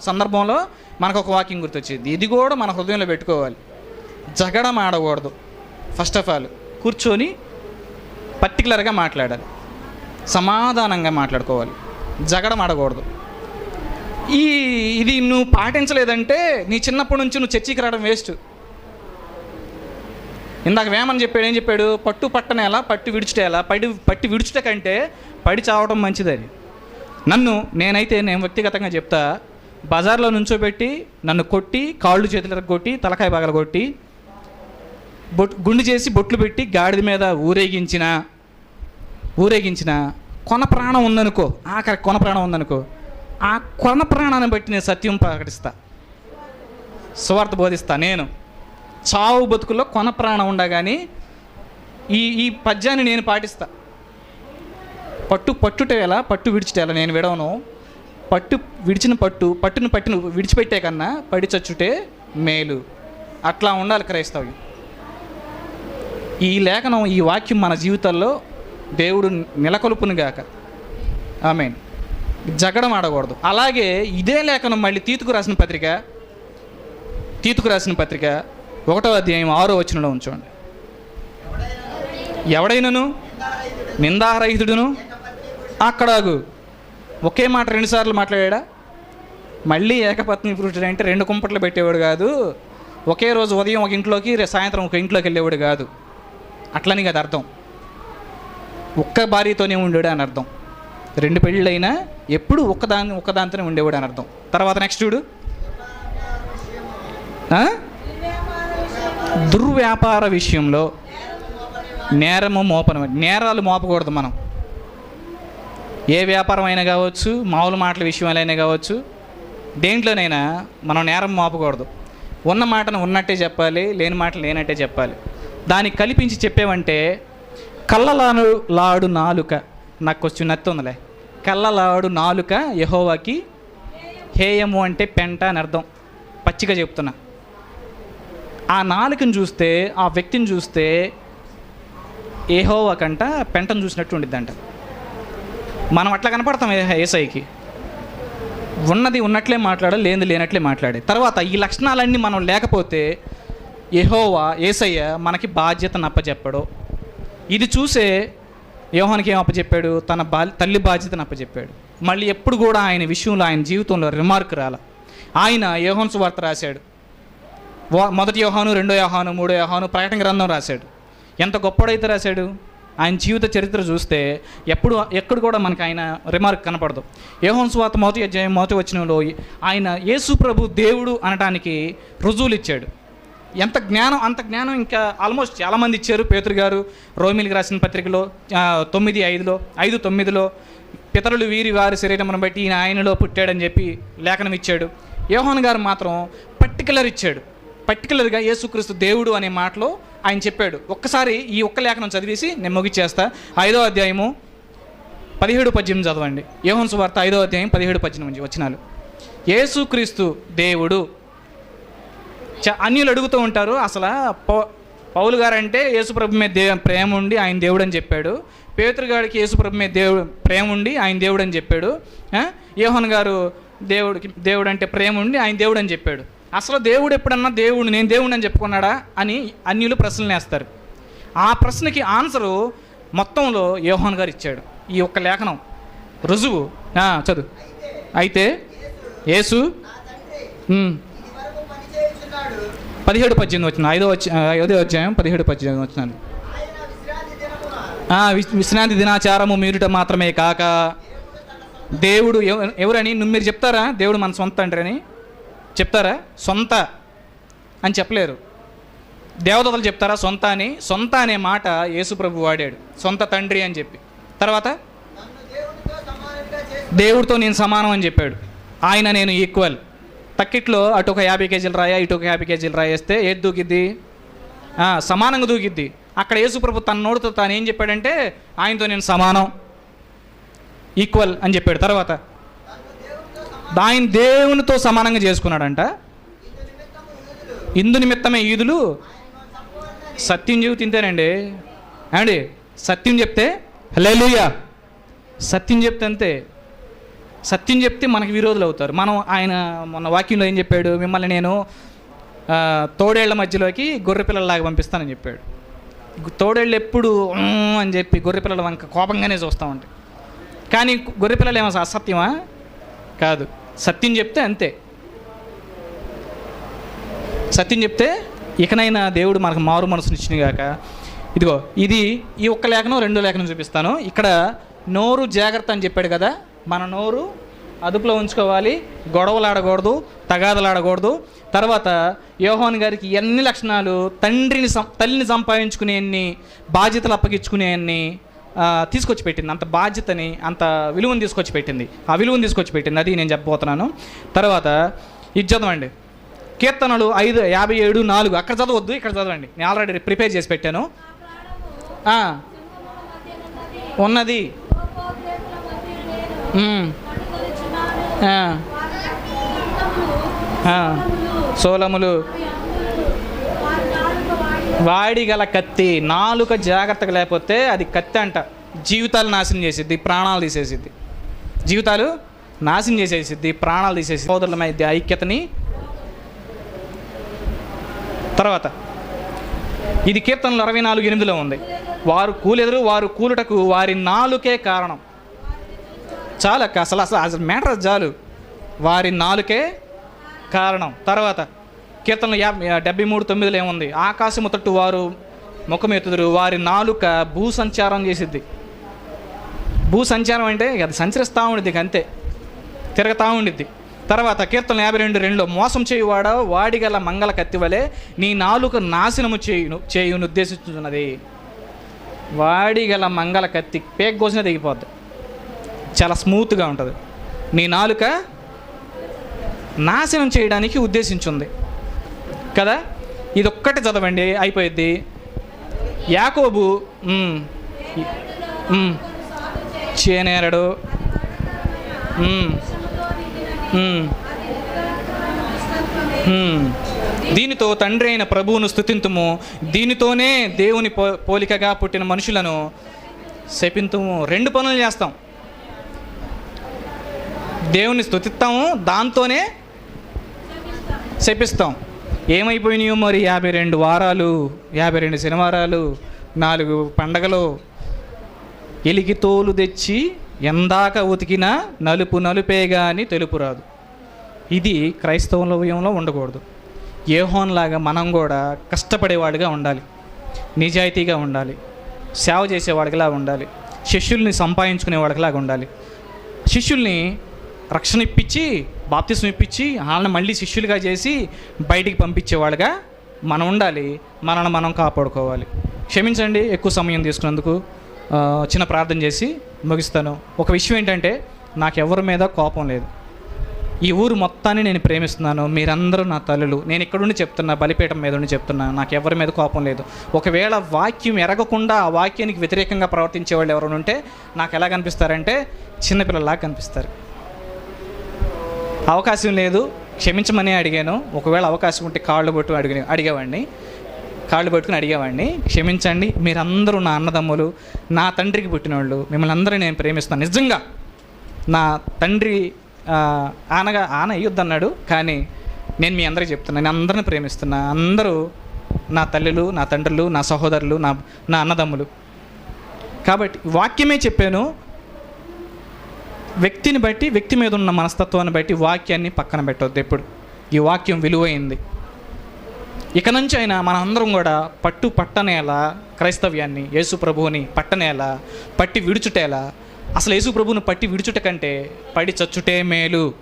సందర్భంలో మనకు ఒక వాక్యం గుర్తొచ్చేది. ఇది కూడా మన హృదయంలో పెట్టుకోవాలి. జగడం ఆడకూడదు. ఫస్ట్ ఆఫ్ ఆల్ కూర్చొని పర్టికులర్గా మాట్లాడాలి, సమాధానంగా మాట్లాడుకోవాలి, జగడం ఆడకూడదు. ఇది నువ్వు పాటించలేదంటే నీ చిన్నప్పటి నుంచి నువ్వు చర్చికి రావడం వేస్ట్. ఇందాక వేమని చెప్పాడు, ఏం చెప్పాడు? పట్టు పట్టనేలా పట్టు విడుచుటేలా, పట్టి విడుచుట కంటే పడి చావడం మంచిదని. నేను వ్యక్తిగతంగా చెప్తా, బజార్లో నుంచోబెట్టి నన్ను కొట్టి, కాళ్ళు చేతులకు కొట్టి, తలకాయ పగల కొట్టి, గుండు చేసి బొట్లు పెట్టి గాడిద మీద ఊరేగించిన కొన ప్రాణం ఉందనుకో, ఆఖరి కొన ప్రాణం ఉందనుకో, ఆ కొన ప్రాణాన్ని బట్టి నేను సత్యం ప్రకటిస్తా, సువార్త బోధిస్తా. నేను చావు బతుకుల్లో కొన ప్రాణం ఉండగాని ఈ పద్యాన్ని నేను పాటిస్తా. పట్టుటేలా పట్టు విడిచిటేలా నేను విడవను. పట్టును విడిచిపెట్టే కన్నా పడి చచ్చుటే మేలు. అట్లా ఉండాలి క్రైస్తవ్యం. ఈ లేఖనం, ఈ వాక్యం మన జీవితాల్లో దేవుడు నెలకొల్పును గాక. ఆమేన్. జగడం ఆడకూడదు. అలాగే ఇదే లేఖనం మళ్ళీ తీతుకు రాసిన పత్రిక 1వ అధ్యాయం 6వ వచనంలో ఉంచండి. ఎవడైనను నిందారహితుడును అక్కడాగు. ఒకే మాట 2 సార్లు మాట్లాడా. మళ్ళీ ఏకపత్ని పురుషుడు అంటే 2 కుంపట్లు పెట్టేవాడు కాదు. ఒకే రోజు ఉదయం ఒక ఇంట్లోకి, సాయంత్రం ఒక ఇంట్లోకి వెళ్ళేవాడు కాదు. అట్లని కదా అర్థం. ఒక్క భార్యతోనే ఉండేవాడు అని అర్థం. 2 పెళ్ళైనా ఎప్పుడు ఒక్కదాంతోనే ఉండేవాడు అని అర్థం. తర్వాత నెక్స్ట్ చూడు, దుర్వ్యాపార విషయంలో నేరాలు మోపకూడదు. మనం ఏ వ్యాపారం అయినా కావచ్చు, మామూలు మాటల విషయాలైనా కావచ్చు, దేంట్లోనైనా మనం నేరం మోపకూడదు. ఉన్న మాటను ఉన్నట్టే చెప్పాలి, లేని మాటలు లేనట్టే చెప్పాలి. దానికి కల్పించి చెప్పేవంటే కళ్ళలాడు నాలుక, నాకు కొంచెం నత్తుందిలే. కళ్ళలాడు నాలుక యెహోవాకి హేయము అంటే పెంట అని అర్థం. పచ్చిగా చెప్తున్నా. ఆ నాలుకను చూస్తే, ఆ వ్యక్తిని చూస్తే యెహోవా కంట పెంటను చూసినట్టు ఉండిద్దంట. మనం అట్లా కనపడతాం యేసయ్యకి. ఉన్నది ఉన్నట్లే మాట్లాడాలి, లేనిది లేనట్లే మాట్లాడే. తర్వాత ఈ లక్షణాలన్నీ మనం లేకపోతే యేసయ్య మనకి బాధ్యతను అప్పచెప్పాడు. ఇది చూసే యోహానికి ఏం అప్పచెప్పాడు? తన తల్లి బాధ్యతను అప్పచెప్పాడు. మళ్ళీ ఎప్పుడు కూడా ఆయన విషయంలో, ఆయన జీవితంలో రిమార్క్ రాల. ఆయన యోహాను సువార్త రాశాడు. 1 యోహాను, 2 యోహాను, 3 యోహాను, ప్రకటన గ్రంథం రాశాడు. ఎంత గొప్పడైతే రాశాడు. ఆయన జీవిత చరిత్ర చూస్తే ఎక్కడ కూడా మనకు ఆయన రిమార్క్ కనపడదు. యోహాను సువార్త 1వ అధ్యాయం 1వ వచనంలో ఆయన యేసు ప్రభు దేవుడు అనడానికి రుజువులు ఇచ్చాడు. ఎంత జ్ఞానం, అంత జ్ఞానం ఇంకా ఆల్మోస్ట్ చాలామంది ఇచ్చారు. పేతురు గారు రోమిలికి రాసిన పత్రికలో 9:5-9 పితరులు వీరి వారి శరీరమును బట్టి ఈయన ఆయనలో పుట్టాడని చెప్పి లేఖనం ఇచ్చాడు. యోహాను గారు మాత్రం పర్టికులర్గా యేసుక్రీస్తు దేవుడు అనే మాటలో ఆయన చెప్పాడు. ఒక్కసారి ఈ ఒక్క లేఖనం చదివేసి నేను ముగిచ్చేస్తా. 5వ అధ్యాయము 17-18 చదవండి. యోహాను సువార్త 5వ అధ్యాయం 17-18 వచనాలు. యేసుక్రీస్తు దేవుడు. అన్యులు అడుగుతూ ఉంటారు, అసలు పౌలు గారు అంటే యేసుప్రభు మీద ప్రేమ ఉండి ఆయన దేవుడు అని చెప్పాడు. పేతురు గారికి యేసుప్రభు మీద ప్రేమ ఉండి ఆయన దేవుడు అని చెప్పాడు. యోహాను గారు దేవుడు అంటే ప్రేమ ఉండి ఆయన దేవుడు అని చెప్పాడు. అసలు దేవుడు ఎప్పుడన్నా నేను దేవుడిని అని చెప్పుకున్నాడా అని అన్యులు ప్రశ్నలు వేస్తారు. ఆ ప్రశ్నకి ఆన్సరు మొత్తంలో యోహాన్ గారు ఇచ్చాడు. ఈ ఒక్క లేఖనం రుజువు. చదువు. అయితే యేసు 17-18 వచ్చిన 5వ అధ్యాయం 17-18 వచ్చినాను. విశ్రాంతి దినాచారము మీరుట మాత్రమే కాక దేవుడు ఎవరని మీరు చెప్తారా? దేవుడు మన సొంత తండ్రి అని చెప్తారా? సొంత అని చెప్పలేరు. దేవదూతలు చెప్తారా సొంత అని? సొంత అనే మాట యేసు ప్రభు వాడాడు, సొంత తండ్రి అని చెప్పి. తర్వాత దేవుడితో నేను సమానం అని చెప్పాడు. ఆయన నేను ఈక్వల్. తక్కిట్లో అటు ఒక 50 కేజీలు రాయ, ఇటు ఒక 50 కేజీలు రాయేస్తే ఏది దూకిద్ది? సమానంగా దూకిద్ది. అక్కడ యేసు ప్రభు తన నోటితో తాను ఏం చెప్పాడంటే ఆయనతో నేను సమానం, ఈక్వల్ అని చెప్పాడు. తర్వాత ఆయన దేవునితో సమానంగా చేసుకున్నాడంట. ఇందు నిమిత్తమే యూదులు సత్యం చెబుతుంటేనండి ఏమండి, సత్యం చెప్తే హల్లెలూయా, సత్యం చెప్తే అంతే. సత్యం చెప్తే మనకి విరోధులు అవుతారు. మనం ఆయన మొన్న వాక్యంలో ఏం చెప్పాడు? మిమ్మల్ని నేను తోడేళ్ల మధ్యలోకి గొర్రెపిల్లలాగా పంపిస్తానని చెప్పాడు. తోడేళ్ళు ఎప్పుడు అని చెప్పి గొర్రెపిల్లల వంక కోపంగానే చూస్తూ ఉంటాయి. కానీ గొర్రెపిల్లలు ఏమో అసత్యమా? కాదు. సత్యం చెప్తే అంతే. సత్యం చెప్తే ఇకనైనా దేవుడు మనకు మారు మనసునిచ్చిన గాక. ఇదిగో ఈ ఒక్క లేఖనం 2 లేఖనం చూపిస్తాను. ఇక్కడ నోరు జాగ్రత్త అని చెప్పాడు కదా. మన నోరు అదుపులో ఉంచుకోవాలి, గొడవలు ఆడకూడదు, తగాదలు ఆడకూడదు. తర్వాత యోహాను గారికి ఎన్ని లక్షణాలు, తల్లిని సంపాదించుకునేన్ని, బాధ్యతలు అప్పగించుకునేన్ని తీసుకొచ్చి పెట్టింది. అంత బాధ్యతని, అంత విలువను తీసుకొచ్చి పెట్టింది. ఆ విలువను తీసుకొచ్చి పెట్టింది, అది నేను చెప్పబోతున్నాను. తర్వాత ఇది చదవండి, కీర్తనలు 57:4. అక్కడ చదవద్దు, ఇక్కడ చదవండి. నేను ఆల్రెడీ ప్రిపేర్ చేసి పెట్టాను. ఉన్నది సోలములు వాడిగల కత్తి. నాలుక జాగ్రత్తగా లేకపోతే అది కత్తి అంట. జీవితాలు నాశనం చేసిద్ది, ప్రాణాలు తీసేసిద్ది. జీవితాలు నాశనం చేసేసిద్ది, ప్రాణాలు తీసేసి సోదరుల మధ్య ఐక్యతని. తర్వాత ఇది కీర్తనలు 64:8 ఉంది. వారు కూలెదరు, వారు కూలుటకు వారి నాలుకే కారణం. చాలా అసలు మ్యాటర్ చాలు, వారి నాలుకే కారణం. తర్వాత కీర్తనలు 73:9 ఏముంది? ఆకాశము తట్టు వారు ముఖమెత్తుదురు, వారి నాలుక భూ సంచారం చేసిద్ది. భూ సంచారం అంటే అది సంచరిస్తూ ఉండిద్ది, అంతే, తిరగతా ఉండిద్ది. తర్వాత కీర్తనలు 52:2 మోసం చేయువాడా వాడిగల మంగళ కత్తివలే నీ నాలుక నాశనము చేయును ఉద్దేశిస్తున్నది. వాడిగల మంగళ కత్తి పేక్ కోసిన దిగిపోద్ది, చాలా స్మూత్గా ఉంటుంది. నీ నాలుక నాశనం చేయడానికి ఉద్దేశించింది కదా. ఇది ఒక్కటి చదవండి అయిపోయింది. యాకోబు చేనేరడు, దీనితో తండ్రి అయిన ప్రభువును స్తుతింతుము, దీనితోనే దేవుని పోలికగా పుట్టిన మనుషులను శపింతుము. 2 పనులు చేస్తాం. దేవుని స్తుతిస్తాము, దాంతోనే శపిస్తాం. ఏమైపోయినాయో మరి 52 వారాలు, 52 శనివారాలు, 4 పండగలు. ఎలికి తోలు తెచ్చి ఎందాక ఉతికినా నలుపు నలుపే కానీ తెలుపు రాదు. ఇది క్రైస్తవంలో ఉండకూడదు. యోహానులాగా మనం కూడా కష్టపడేవాడిగా ఉండాలి, నిజాయితీగా ఉండాలి, సేవ చేసేవాడికిలా ఉండాలి, శిష్యుల్ని సంపాదించుకునేవాడికిలాగా ఉండాలి. శిష్యుల్ని రక్షణ ఇప్పించి, బాప్తిస్మం ఇప్పించి, వాళ్ళని మళ్ళీ శిష్యులుగా చేసి బయటికి పంపించేవాళ్ళుగా మనం ఉండాలి. మనల్ని మనం కాపాడుకోవాలి. క్షమించండి ఎక్కువ సమయం తీసుకున్నందుకు. చిన్న ప్రార్థన చేసి ముగిస్తాను. ఒక విషయం ఏంటంటే, నాకు ఎవరి మీద కోపం లేదు. ఈ ఊరు మొత్తాన్ని నేను ప్రేమిస్తున్నాను. మీరందరూ నా తల్లులు. నేను ఇక్కడుండి చెప్తున్నా, బలిపీఠం మీద ఉండి చెప్తున్నా, నాకు ఎవరి మీద కోపం లేదు. ఒకవేళ వాక్యం ఎరగకుండా ఆ వాక్యానికి వ్యతిరేకంగా ప్రవర్తించే వాళ్ళు ఎవరైనా ఉంటే నాకు ఎలా కనిపిస్తారంటే చిన్నపిల్లలాగా కనిపిస్తారు. అవకాశం లేదు, క్షమించమని అడిగాను. ఒకవేళ అవకాశం ఉంటే కాళ్ళు పట్టుకుని అడిగేవాడిని. క్షమించండి, మీరందరూ నా అన్నదమ్ములు, నా తండ్రికి పుట్టినవాళ్ళు. మిమ్మల్ని అందరూ నేను ప్రేమిస్తాను. నిజంగా నా తండ్రి ఆన అయ్యొద్దన్నాడు, కానీ నేను మీ అందరికీ చెప్తున్నా, నేను అందరిని ప్రేమిస్తున్నా. అందరూ నా తల్లులు, నా తండ్రులు, నా సహోదరులు, నా అన్నదమ్ములు. కాబట్టి వాక్యమే చెప్పాను. వ్యక్తిని బట్టి, వ్యక్తి మీద ఉన్న మనస్తత్వాన్ని బట్టి వాక్యాన్ని పక్కన పెట్టవద్దు ఎప్పుడు. ఈ వాక్యం విలువైంది. ఇక నుంచి అయినా మన అందరం కూడా పట్టనేలా క్రైస్తవ్యాన్ని, యేసు ప్రభువుని పట్టనేలా, పట్టి విడుచుటేలా. అసలు యేసు ప్రభువుని పట్టి విడుచుట కంటే పడి చచ్చుటే మేలు.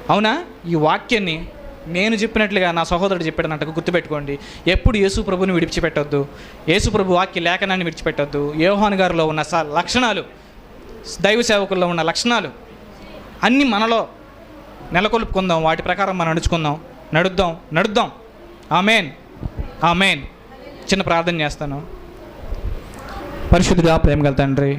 అవునా? ఈ వాక్యాన్ని నేను చెప్పినట్లుగా నా సహోదరుడు చెప్పాడన్నట్టుగా గుర్తుపెట్టుకోండి. ఎప్పుడు యేసు ప్రభువుని విడిచిపెట్టొద్దు. యేసు ప్రభు వాక్య లేఖనాన్ని విడిచిపెట్టొద్దు. యోహాను గారిలో ఉన్న లక్షణాలు, దైవ సేవకుల్లో ఉన్న లక్షణాలు అన్నీ మనలో నెలకొల్పుకుందాం. వాటి ప్రకారం మనం నడుద్దాం. ఆమేన్, ఆమేన్. చిన్న ప్రార్థన చేస్తాను. పరిశుద్ధుడా, ప్రేమగల తండ్రి,